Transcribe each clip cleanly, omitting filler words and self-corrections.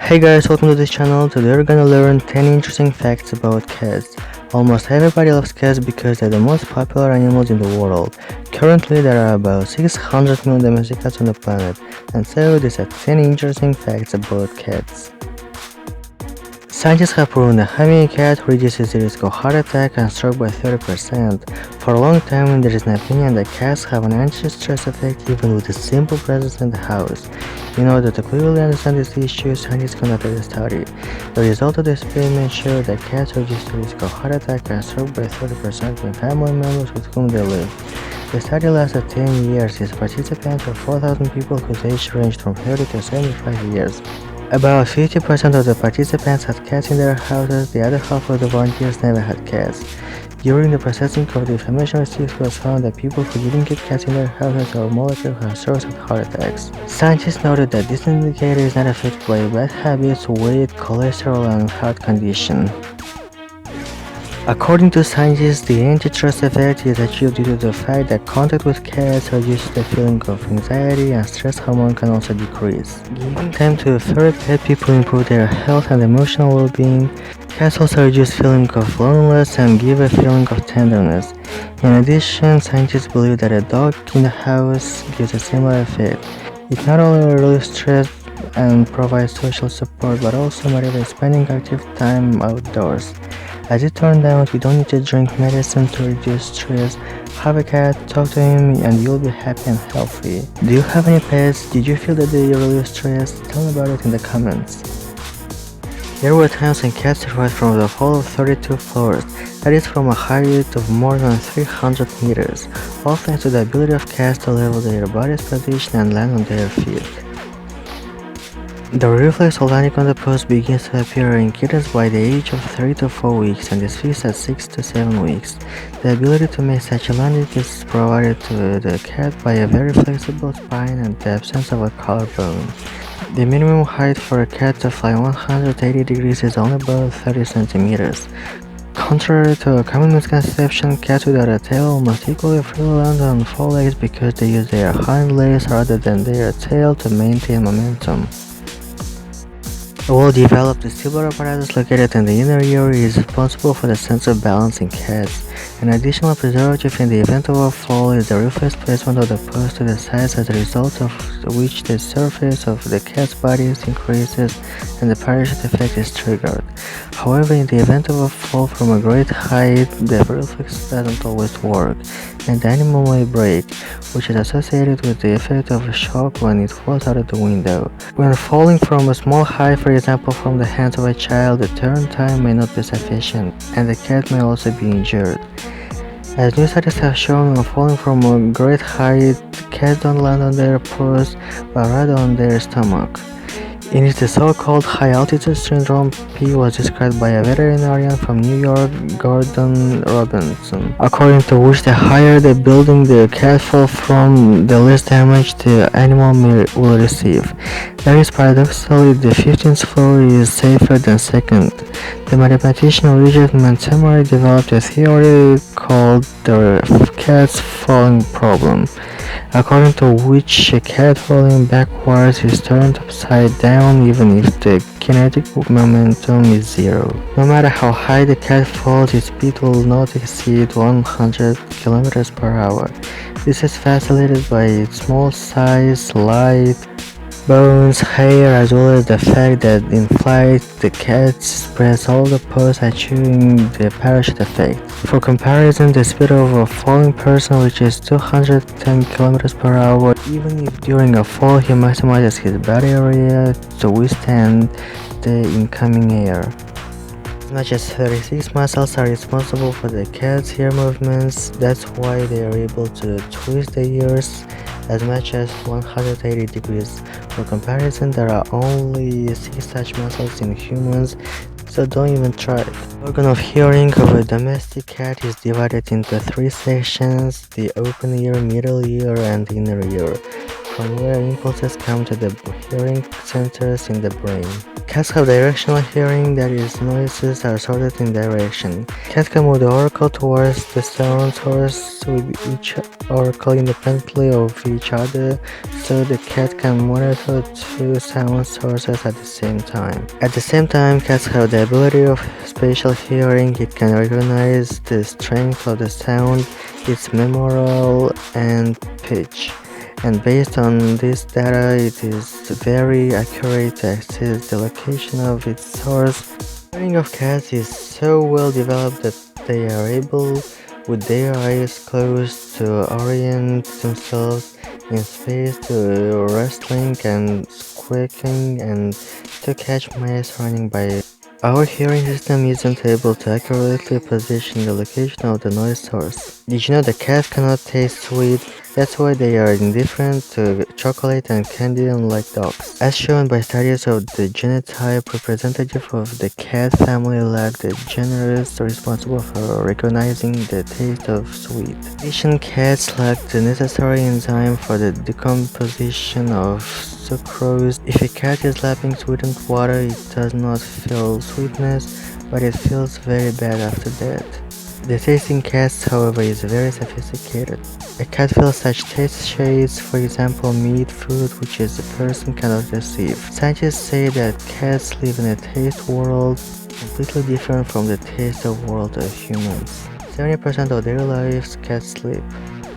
Hey guys, welcome to this channel. Today we're gonna learn 10 interesting facts about cats. Almost everybody loves cats because they're the most popular animals in the world. Currently there are about 600 million domestic cats on the planet, and so these are 10 interesting facts about cats. Scientists have proven that having a cat reduces the risk of heart attack and stroke by 30%. For a long time, there is an opinion that cats have an anti-stress effect even with a simple presence in the house. In order to clearly understand this issue, scientists conducted a study. The result of the experiment showed that cats reduce the risk of heart attack and stroke by 30% in family members with whom they live. The study lasted 10 years. Its participants were 4,000 people whose age ranged from 30 to 75 years. About 50% of the participants had cats in their houses, the other half of the volunteers never had cats. During the processing of the information received, it was found that people who didn't get cats in their houses were more likely to have strokes and heart attacks. Scientists noted that this indicator is not affected by bad habits, weight, cholesterol, and heart condition. According to scientists, the antitrust effect is achieved due to the fact that contact with cats reduces the feeling of anxiety, and stress hormone can also decrease. Giving time to furry pet people improve their health and emotional well-being. Cats also reduce feeling of loneliness and give a feeling of tenderness. In addition, scientists believe that a dog in the house gives a similar effect. It not only relieves stress and provides social support, but also motivates spending active time outdoors. As it turned out, you don't need to drink medicine to reduce stress. Have a cat, talk to him, and you'll be happy and healthy. Do you have any pets? Did you feel that they relieve stress? Tell me about it in the comments. There were times when cats survived from the fall of 32 floors, that is from a height of more than 300 meters, all thanks to the ability of cats to level their body's position and land on their feet. The reflex of landing on the post begins to appear in kittens by the age of 3 to 4 weeks and is fixed at 6 to 7 weeks. The ability to make such a landing is provided to the cat by a very flexible spine and the absence of a collarbone. The minimum height for a cat to fly 180 degrees is only about 30 centimeters. Contrary to a common misconception, cats without a tail almost equally freely land on four legs because they use their hind legs rather than their tail to maintain momentum. A well-developed vestibular apparatus located in the inner ear is responsible for the sense of balance in cats. An additional preservative in the event of a fall is the reflex placement of the post to the sides, as a result of which the surface of the cat's body increases and the parachute effect is triggered. However, in the event of a fall from a great height, the reflex doesn't always work, and the animal may break, which is associated with the effect of a shock when it falls out of the window. When falling from a small height, for example from the hands of a child, the turn time may not be sufficient, and the cat may also be injured. As new studies have shown, when falling from a great height, cats don't land on their paws, but rather on their stomach. It is the so-called high-altitude syndrome. P was described by a veterinarian from New York, Gordon Robinson, according to which the higher the building the cat falls from, the less damage the animal will receive. That is, paradoxically, the 15th floor is safer than second. The mathematician Richard Montgomery developed a theory called the cat's falling problem, according to which a cat falling backwards is turned upside down even if the kinetic momentum is zero. No matter how high the cat falls, its speed will not exceed 100 km per hour. This is facilitated by its small size, light, bones, hair, as well as the fact that in flight the cat spreads all the posts, achieving the parachute effect. For comparison, the speed of a falling person reaches 210 km per hour, even if during a fall he maximizes his body area to withstand the incoming air. As much as 36 muscles are responsible for the cat's ear movements. That's why they are able to twist the ears as much as 180 degrees. For comparison, there are only 6 such muscles in humans, so don't even try it. The organ of hearing of a domestic cat is divided into 3 sections: the open ear, middle ear, and inner ear. from where impulses come to the hearing centers in the brain. Cats have directional hearing, that is, noises are sorted in direction. Cats can move the oracle towards the sound source with each oracle independently of each other, so the cat can monitor two sound sources at the same time. At the same time, cats have the ability of spatial hearing. It can recognize the strength of the sound, its memorial, and pitch. And based on this data, it is very accurate to assess the location of its source. The hearing of cats is so well developed that they are able, with their eyes closed, to orient themselves in space, to rustling and squeaking, and to catch mice running by. Our hearing system isn't able to accurately position the location of the noise source. Did you know that cats cannot taste sweet? That's why they are indifferent to chocolate and candy, unlike dogs. As shown by studies of the genotype, representative of the cat family lack the genes responsible for recognizing the taste of sweet. Asian cats lack the necessary enzyme for the decomposition of sucrose. If a cat is lapping sweetened water, it does not feel sweetness, but it feels very bad after that. The taste in cats, however, is very sophisticated. A cat feels such taste shades, for example meat, food, which a person cannot receive. Scientists say that cats live in a taste world completely different from the taste world of humans. 70% of their lives cats sleep.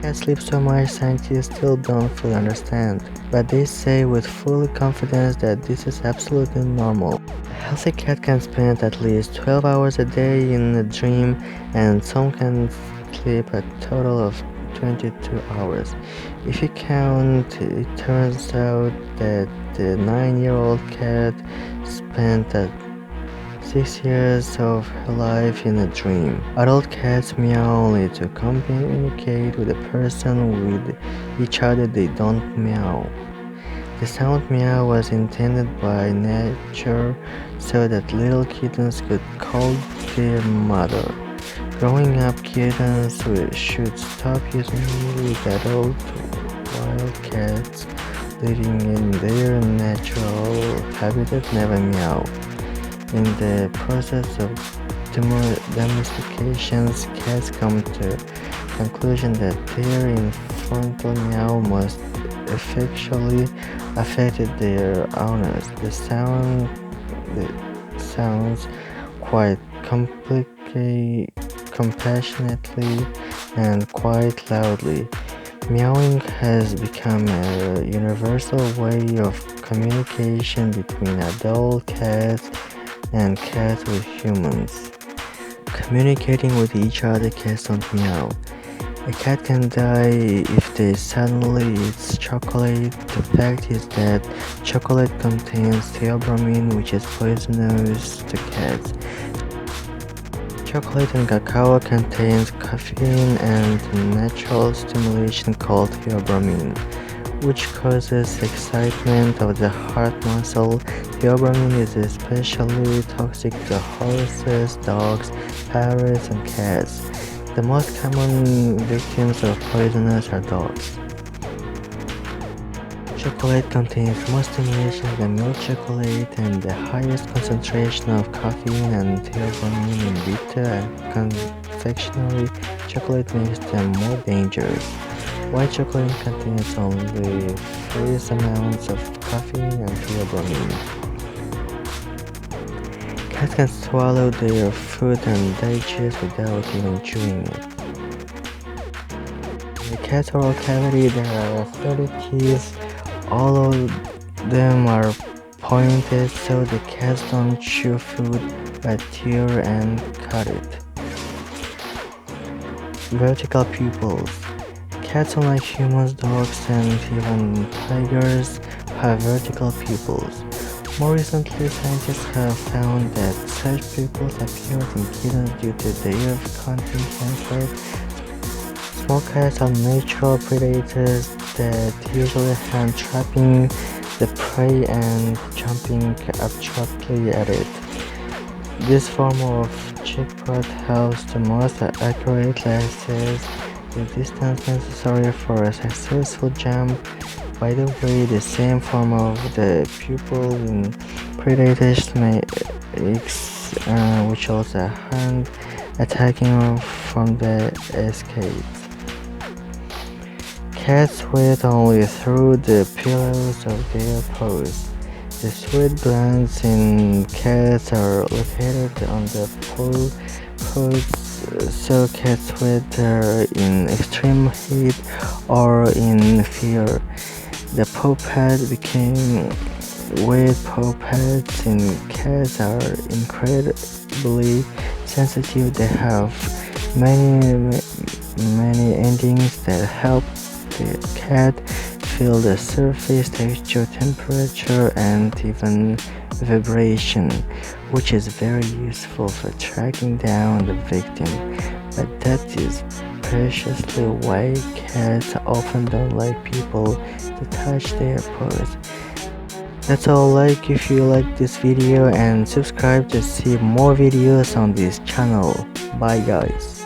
Cats sleep so much scientists still don't fully understand, but they say with full confidence that this is absolutely normal. A healthy cat can spend at least 12 hours a day in a dream, and some can sleep a total of 22 hours. If you count, it turns out that the 9-year-old cat spent 6 years of her life in a dream. Adult cats meow only to communicate with a person. With each other they don't meow. The sound meow was intended by nature so that little kittens could call their mother. Growing up, kittens should stop using with adult wild cats living in their natural habitat never meow. In the process of domestication, cats come to conclusion that their infantile meow must effectually affect their owners. The sounds quite compassionately and quite loudly. Meowing has become a universal way of communication between adult cats and cats with humans. Communicating with each other, cats don't meow. A cat can die if they suddenly eat chocolate. The fact is that chocolate contains theobromine, which is poisonous to cats. Chocolate and cacao contains caffeine and natural stimulation called theobromine, which causes excitement of the heart muscle. Theobromine is especially toxic to horses, dogs, parrots, and cats. The most common victims of poisoners are dogs. Chocolate contains more stimulation than milk chocolate and the highest concentration of caffeine and theobromine in bitter and confectionery chocolate makes them more dangerous. White chocolate contains only trace amounts of caffeine and theobromine. Cats can swallow their food and digest without even chewing it. In the cat's oral cavity there are 30 teeth. All of them are pointed so the cats don't chew food but tear and cut it. Vertical pupils. Cats, unlike humans, dogs, and even tigers, have vertical pupils. More recently, scientists have found that such pupils appeared in kittens due to their hunting habit. Small cats are natural predators that usually hunt, trapping the prey and jumping abruptly at it. This form of checkpoint helps to most accurately assess the distance necessary for a successful jump. By the way, the same form of the pupil in predators makes, which also hunt, attacking from the escape. Cats sweat only through the pillows of their paws. The sweat glands in cats are located on the paws, so cats sweat in extreme heat or in fear. The paw pads became wet. Paw pads in cats are incredibly sensitive. They have many endings that help the cat feel the surface texture, temperature, and even vibration, which is very useful for tracking down the victim. But that is preciously why cats often don't like people to touch their paws. That's all. Like if you like this video and subscribe to see more videos on this channel. Bye guys.